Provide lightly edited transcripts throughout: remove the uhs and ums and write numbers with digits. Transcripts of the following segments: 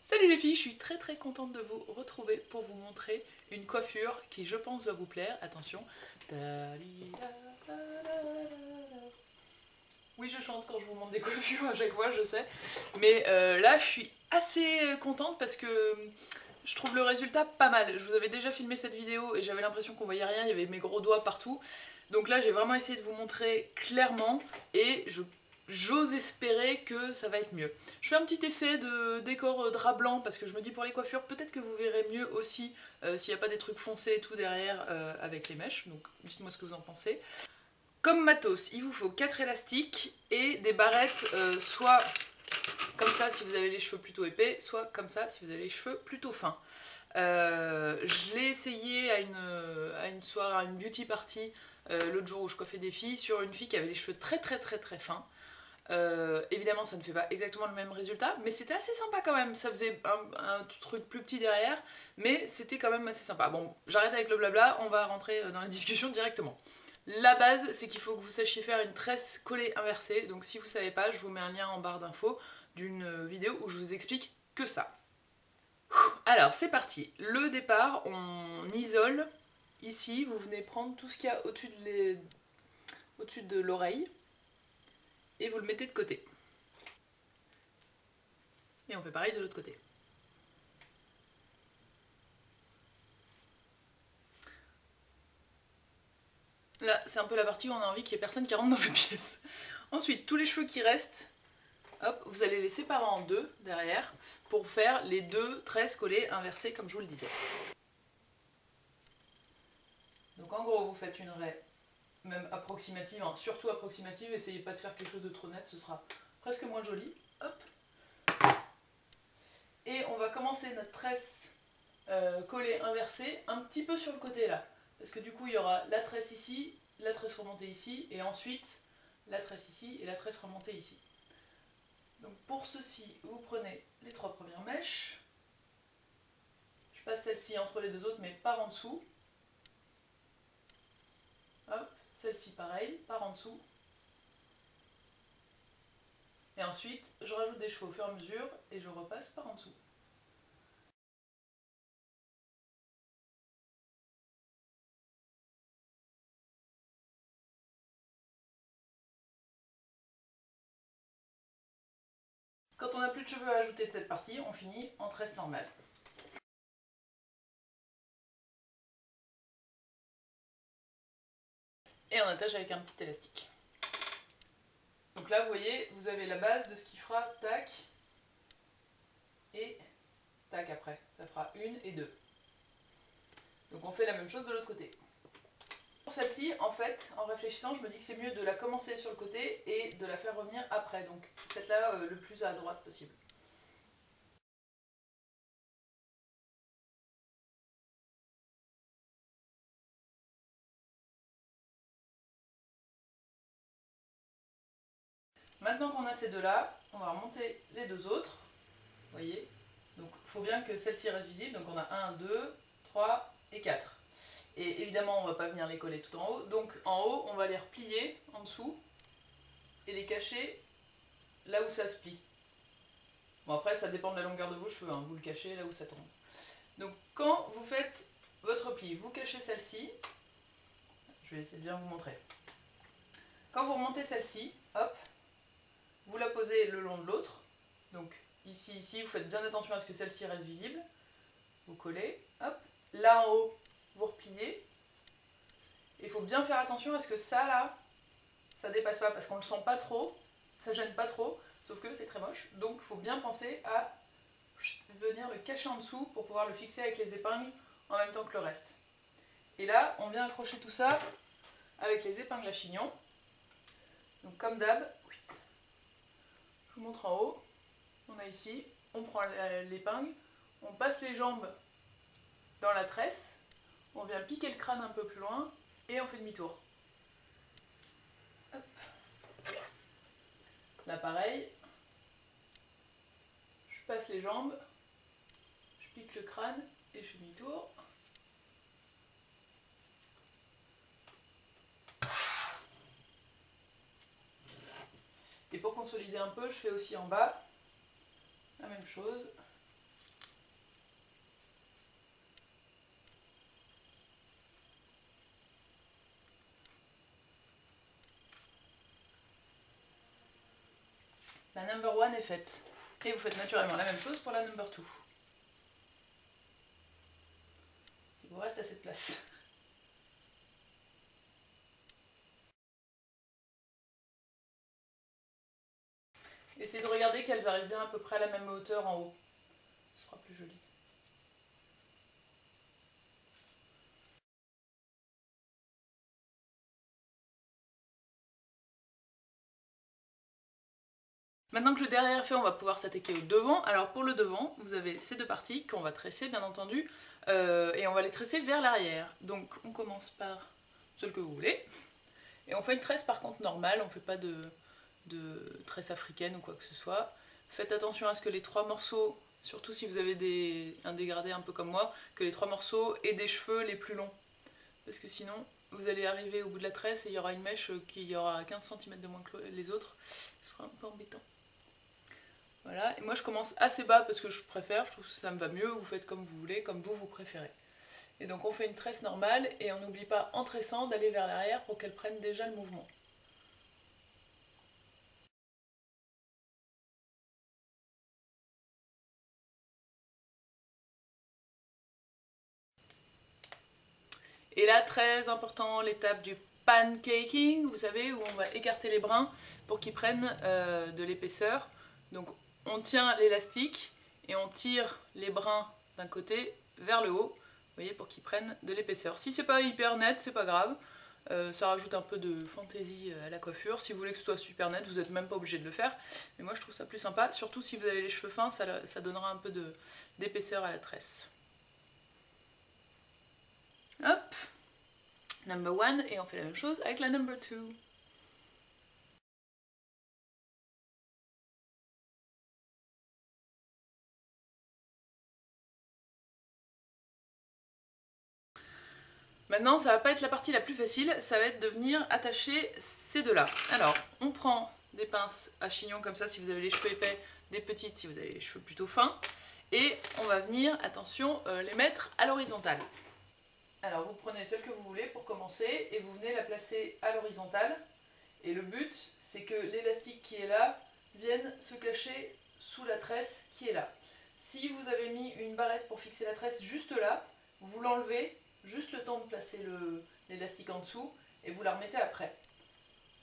Salut les filles, je suis très contente de vous retrouver pour vous montrer une coiffure qui je pense va vous plaire. Attention. Oui, je chante quand je vous montre des coiffures à chaque fois, je sais. Mais là, je suis assez contente parce que je trouve le résultat pas mal. Je vous avais déjà filmé cette vidéo et j'avais l'impression qu'on voyait rien, il y avait mes gros doigts partout. Donc là, j'ai vraiment essayé de vous montrer clairement et j'ose espérer que ça va être mieux. Je fais un petit essai de décor drap blanc parce que je me dis pour les coiffures, peut-être que vous verrez mieux aussi s'il n'y a pas des trucs foncés et tout derrière avec les mèches. Donc dites-moi ce que vous en pensez. Comme matos, il vous faut 4 élastiques et des barrettes soit comme ça si vous avez les cheveux plutôt épais, soit comme ça si vous avez les cheveux plutôt fins. Je l'ai essayé à une soirée, à une beauty party l'autre jour où je coiffais des filles sur une fille qui avait les cheveux très fins. Évidemment ça ne fait pas exactement le même résultat, mais c'était assez sympa quand même, ça faisait un truc plus petit derrière, mais c'était quand même assez sympa. Bon, j'arrête avec le blabla, on va rentrer dans la discussion directement. La base, c'est qu'il faut que vous sachiez faire une tresse collée inversée, donc si vous savez pas, je vous mets un lien en barre d'infos d'une vidéo où je vous explique que ça. Alors c'est parti, le départ, on isole, ici vous venez prendre tout ce qu'il y a au-dessus de l'oreille, et vous le mettez de côté. Et on fait pareil de l'autre côté. Là, c'est un peu la partie où on a envie qu'il n'y ait personne qui rentre dans la pièce. Ensuite, tous les cheveux qui restent, hop, vous allez les séparer en deux derrière pour faire les deux tresses collées inversées comme je vous le disais. Donc en gros, vous faites une raie, même approximative, hein, surtout approximative, essayez pas de faire quelque chose de trop net, ce sera presque moins joli. Hop. Et on va commencer notre tresse collée inversée un petit peu sur le côté là. Parce que du coup, il y aura la tresse ici, la tresse remontée ici, et ensuite la tresse ici et la tresse remontée ici. Donc pour ceci, vous prenez les 3 premières mèches. Je passe celle-ci entre les deux autres, mais par en dessous. Hop, celle-ci pareil, par en dessous. Et ensuite, je rajoute des cheveux au fur et à mesure et je repasse par en dessous. Quand on n'a plus de cheveux à ajouter de cette partie, on finit en tresse normale. Et on attache avec un petit élastique. Donc là, vous voyez, vous avez la base de ce qui fera tac et tac après. Ça fera 1 et 2. Donc on fait la même chose de l'autre côté. Pour celle-ci, en fait, en réfléchissant, je me dis que c'est mieux de la commencer sur le côté et de la faire revenir après. Donc faites-la le plus à droite possible. Maintenant qu'on a ces deux-là, on va remonter les deux autres. Vous voyez? Donc il faut bien que celle-ci reste visible. Donc on a 1, 2, 3 et 4. Et évidemment, on ne va pas venir les coller tout en haut. Donc en haut, on va les replier en dessous et les cacher là où ça se plie. Bon après, ça dépend de la longueur de vos cheveux, hein. Vous le cachez là où ça tombe. Donc quand vous faites votre pli, vous cachez celle-ci. Je vais essayer de bien vous montrer. Quand vous remontez celle-ci, hop, vous la posez le long de l'autre. Donc ici, vous faites bien attention à ce que celle-ci reste visible. Vous collez, hop. Là en haut, vous repliez. Il faut bien faire attention à ce que ça là, ça dépasse pas parce qu'on le sent pas trop, ça gêne pas trop, sauf que c'est très moche. Donc il faut bien penser à venir le cacher en dessous pour pouvoir le fixer avec les épingles en même temps que le reste. Et là, on vient accrocher tout ça avec les épingles à chignon. Donc comme d'hab, je vous montre en haut, on a ici, on prend l'épingle, on passe les jambes dans la tresse, on vient piquer le crâne un peu plus loin et on fait demi-tour. Là pareil, je passe les jambes, je pique le crâne et je fais demi-tour. Et pour consolider un peu, je fais aussi en bas la même chose. La number 1 est faite. Et vous faites naturellement la même chose pour la number 2. Il vous reste assez de place. Essayez de regarder qu'elles arrivent bien à peu près à la même hauteur en haut. Ce sera plus joli. Maintenant que le derrière est fait, on va pouvoir s'attaquer au devant. Alors pour le devant, vous avez ces deux parties qu'on va tresser bien entendu, et on va les tresser vers l'arrière. Donc on commence par celle que vous voulez, et on fait une tresse par contre normale, on ne fait pas de tresse africaine ou quoi que ce soit. Faites attention à ce que les trois morceaux, surtout si vous avez un dégradé un peu comme moi, que les trois morceaux aient des cheveux les plus longs. Parce que sinon, vous allez arriver au bout de la tresse et il y aura une mèche qui aura 15 cm de moins que les autres. Ce sera un peu embêtant. Voilà, et moi je commence assez bas parce que je préfère, je trouve que ça me va mieux, vous faites comme vous voulez, comme vous préférez. Et donc on fait une tresse normale et on n'oublie pas en tressant d'aller vers l'arrière pour qu'elle prenne déjà le mouvement. Et là, très important, l'étape du pancaking, vous savez, où on va écarter les brins pour qu'ils prennent de l'épaisseur. Donc on tient l'élastique et on tire les brins d'un côté vers le haut, vous voyez, pour qu'ils prennent de l'épaisseur. Si c'est pas hyper net, c'est pas grave, ça rajoute un peu de fantaisie à la coiffure. Si vous voulez que ce soit super net, vous n'êtes même pas obligé de le faire, mais moi je trouve ça plus sympa, surtout si vous avez les cheveux fins, ça donnera un peu d'épaisseur à la tresse. Hop, number 1, et on fait la même chose avec la number 2. Maintenant, ça va pas être la partie la plus facile, ça va être de venir attacher ces deux-là. Alors, on prend des pinces à chignon comme ça si vous avez les cheveux épais, des petites si vous avez les cheveux plutôt fins, et on va venir, attention, les mettre à l'horizontale. Alors, vous prenez celle que vous voulez pour commencer, et vous venez la placer à l'horizontale, et le but, c'est que l'élastique qui est là vienne se cacher sous la tresse qui est là. Si vous avez mis une barrette pour fixer la tresse juste là, vous l'enlevez, juste le temps de placer l'élastique en dessous, et vous la remettez après.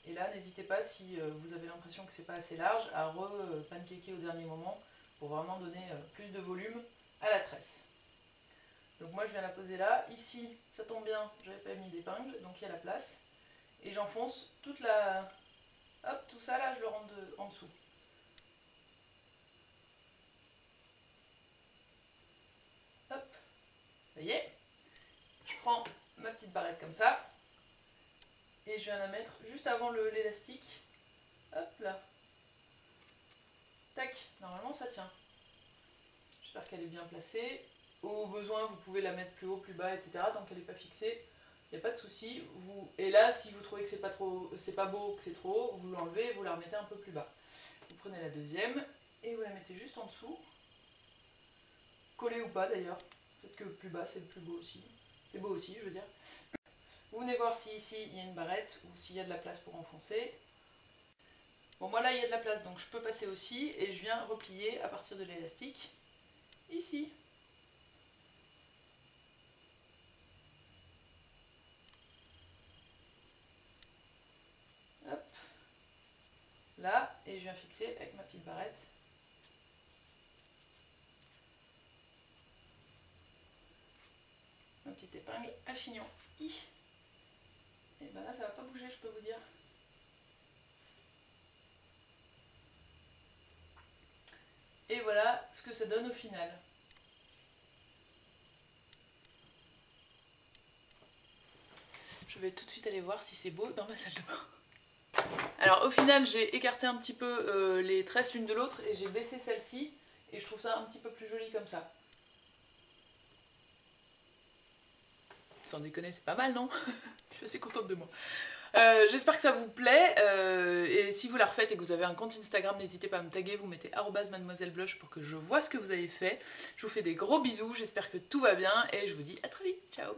Et là, n'hésitez pas, si vous avez l'impression que c'est pas assez large, à re-pancaker au dernier moment, pour vraiment donner plus de volume à la tresse. Donc moi je viens la poser là, ici, ça tombe bien, j'avais pas mis d'épingle, donc il y a la place. Et j'enfonce toute la... Hop, tout ça là, je le rentre en dessous. Hop, ça y est. Je prends ma petite barrette comme ça, et je viens la mettre juste avant l'élastique. Hop là. Tac, normalement ça tient. J'espère qu'elle est bien placée. Au besoin, vous pouvez la mettre plus haut, plus bas, etc. Tant qu'elle n'est pas fixée, il n'y a pas de souci. Et là, si vous trouvez que c'est pas beau, que c'est trop haut, vous l'enlevez et vous la remettez un peu plus bas. Vous prenez la deuxième et vous la mettez juste en dessous. Collée ou pas d'ailleurs. Peut-être que plus bas, c'est le plus beau aussi. C'est beau aussi, je veux dire. Vous venez voir si ici, il y a une barrette ou s'il y a de la place pour enfoncer. Bon, moi là, il y a de la place, donc je peux passer aussi. Et je viens replier à partir de l'élastique. Ici. Hop. Là, et je viens fixer avec ma petite barrette. Ma petite épingle à chignon. Et ben là, ça va pas bouger, je peux vous dire. Et voilà ce que ça donne au final. Je vais tout de suite aller voir si c'est beau dans ma salle de bain. Alors au final, j'ai écarté un petit peu les tresses l'une de l'autre et j'ai baissé celle-ci. Et je trouve ça un petit peu plus joli comme ça. Sans déconner, c'est pas mal, non? Je suis assez contente de moi. J'espère que ça vous plaît, et si vous la refaites et que vous avez un compte Instagram, n'hésitez pas à me taguer, vous mettez @mademoiselleblush pour que je vois ce que vous avez fait. Je vous fais des gros bisous, j'espère que tout va bien et je vous dis à très vite, ciao!